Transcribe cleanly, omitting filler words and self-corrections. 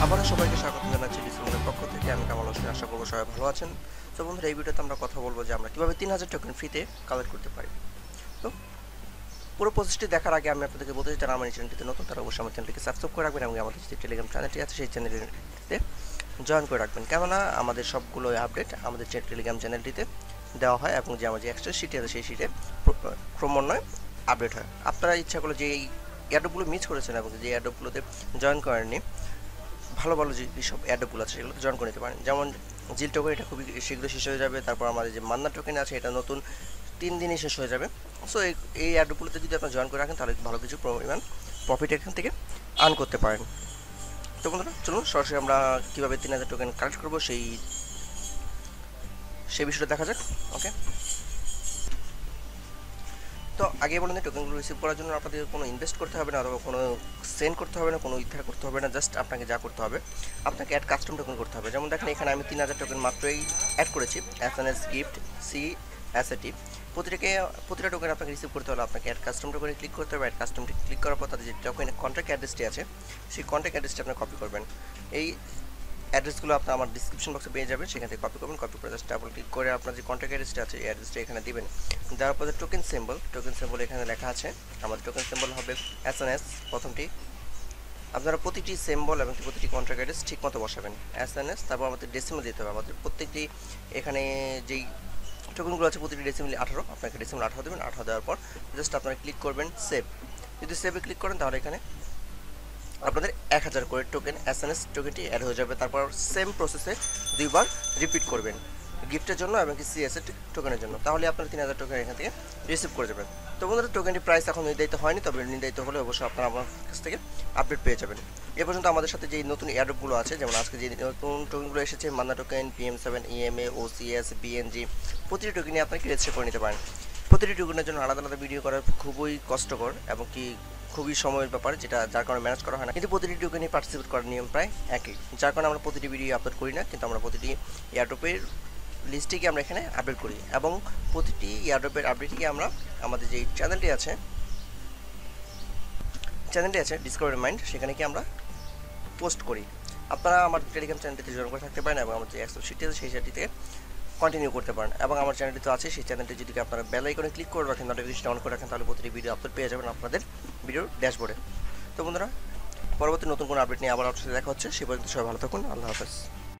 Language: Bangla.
আবারও সবাইকে স্বাগত জানাচ্ছি ডিসিপ্লিনের পক্ষ থেকে। আমি কামাল হোসেন, আশা করবো সবাই ভালো আছেন। তো বন্ধুরা, এই ভিডিওতে আমরা কথা বলবো যে আমরা কীভাবে 3000 টোকেন ফ্রিতে কালেক্ট করতে পারি। তো পুরো প্রসেসটি দেখার আগে আমি আপনাদেরকে বলতে চাই, যারা আমার এই চ্যানেলটিতে নতুন তারা অবশ্যই আমার চ্যানেলটিকে সাবস্ক্রাইব করে রাখবেন এবং আমাদের যে টেলিগ্রাম চ্যানেলটি আছে সেই চ্যানেলটিতে জয়েন করে রাখবেন, কেননা আমাদের সবগুলো আপডেট আমাদের টেলিগ্রাম চ্যানেলটিতে দেওয়া হয় এবং যে আমার যে এক্সট্রা শিটে আছে সেই শিটে ক্রমান্বয়ে আপডেট হয়। আপনারা ইচ্ছা করলে যে এই অ্যাডগুলো মিস করেছেন এবং যে অ্যাডগুলোতে জয়েন করেননি, ভালো ভালো যে সব অ্যাডগুলো আছে সেগুলোতে জয়েন করে নিতে পারেন। যেমন জিল টোকেন, এটা খুবই শীঘ্রই শেষ হয়ে যাবে। তারপর আমাদের যে মান্না টোকেন আছে এটা নতুন 3 দিনই শেষ হয়ে যাবে। সো এই অ্যাডগুলোতে যদি আপনার জয়েন করে রাখেন তাহলে ভালো কিছু পরিমাণ প্রফিট এখান থেকে আর্ন করতে পারেন। তো বন্ধুরা, চলুন সরাসরি আমরা কীভাবে 3000 টোকেন কালেক্ট করবো সেই বিষয়টা দেখা যাক। ওকে, তো আগে বলেন, টোকেনগুলো রিসিভ করার জন্য আপনাদের কোনো ইনভেস্ট করতে হবে না অথবা কোনো সেন্ড করতে হবে না, কোনো উদ্ধার করতে হবে না। জাস্ট আপনাকে যা করতে হবে, আপনাকে অ্যাড কাস্টম টোকেন করতে হবে। যেমন দেখেন, এখানে আমি 3000 টোকেন মাত্রই অ্যাড করেছি। এসএনএস গিফট CSAT প্রতিটা টোকেন আপনাকে রিসিভ করতে হলে আপনাকে অ্যাড কাস্টম টোকেনে ক্লিক করতে হবে। অ্যাড কাস্টমটি ক্লিক করার পর তাদের যে টোকেন কন্ট্যাক্ট অ্যাড্রেসটি আছে সেই কন্ট্যাক্ট অ্যাড্রেসটি আপনি কপি করবেন। এই অ্যাড্রেসগুলো আপনার আমার ডিসক্রিপশন বক্সে পেয়ে যাবেন, সেখান থেকে কপি করবেন। কপি করে জাস্ট ডাবল ক্লিক করে আপনার যে কন্ট্যাক্ট অ্যাড্রেসটা আছে এই অ্যাড্রেসটা এখানে দিবেন। দেওয়ার পরে টোকেন সিম্বল এখানে লেখা আছে। আমাদের টোকেন সিম্বল হবে এসএনএস। প্রথমটি আপনারা প্রতিটি সিম্বল এবং প্রতিটি কন্ট্যাক্ট অ্যাড্রেস ঠিক মতো বসাবেন। এসএনএস, তারপর আমাদের ডেসিমেল দিতে হবে। আমাদের প্রত্যেকটি এখানে যেই টোকেনগুলো আছে প্রতিটি ডেসিমেল 18, আপনাকে ডেসিমেল 18 দেবেন। 18 দেওয়ার পর জাস্ট আপনারা ক্লিক করবেন সেভ। যদি সেভে ক্লিক করেন তাহলে এখানে আপনাদের 1000 করে টোকেন এসএনএস টোকেনটি অ্যাড হয়ে যাবে। তারপর সেম প্রসেসে দুইবার রিপিট করবেন, গিফটের জন্য এবং কি CSAT টোকেনের জন্য। তাহলে আপনারা 3000 টোকেন এখান থেকে রিসিভ করে যাবেন। তো বন্ধুরা, টোকেনটি প্রাইস এখন নির্ধারিত হয়নি, তবে নির্ধারিত হলে অবশ্যই আপনারা আমার কাছ থেকে আপডেট পেয়ে যাবেন। এ পর্যন্ত আমাদের সাথে যে নতুন এয়ারড্রপগুলো আছে, যেমন আজকে যে নতুন টোকেনগুলো এসেছে, Manna token, PM7, EMA, OCS, BNG, প্রতিটি টোকেনই আপনাকে রেজিস্টার করে নিতে পারেন। প্রতিটি টোকেনের জন্য আলাদা আলাদা ভিডিও করা খুবই কষ্টকর এবং কি খুবই সময়ের ব্যাপার, যার কারণে ম্যানেজ করা হয় না। কিন্তু প্রতিটি টোকেনই পার্টিসিপেট করার নিয়ম প্রায় একই, যার কারণে আমরা প্রতিটি ভিডিও আপলোড করি না, কিন্তু আমরা প্রতিটি এয়ারড্রপের লিস্টটিকে আমরা এখানে আপডেট করি এবং প্রতিটি এয়ারড্রপের আপডেটটিকে আমরা আমাদের যে চ্যানেলটি আছে ডিসকভারি মাইন্ড, সেখানে কি আমরা পোস্ট করি। আপনারা আমার টেলিগ্রাম চ্যানেলটিতে জয়েন করে থাকতে পারেন এবং আমার যে এক্সেল শিট আছে সেই শিটটিতে কন্টিনিউ করতে পারেন। এবং আমার চ্যানেলটি তো আছে, সেই চ্যানেলটি যদি আপনারা বেল আইকনে ক্লিক করে রাখেন, নোটিফিকেশন অন করে রাখেন, তাহলে প্রতিটি ভিডিও আপলোড পেয়ে যাবেন আপনাদের ভিডিওর ড্যাশবোর্ডে। তো বন্ধুরা, পরবর্তী নতুন কোনো আপডেট নিয়ে আবার আপনার সাথে দেখা হচ্ছে। সে পর্যন্ত সবাই ভালো থাকুন। আল্লাহ হাফেজ।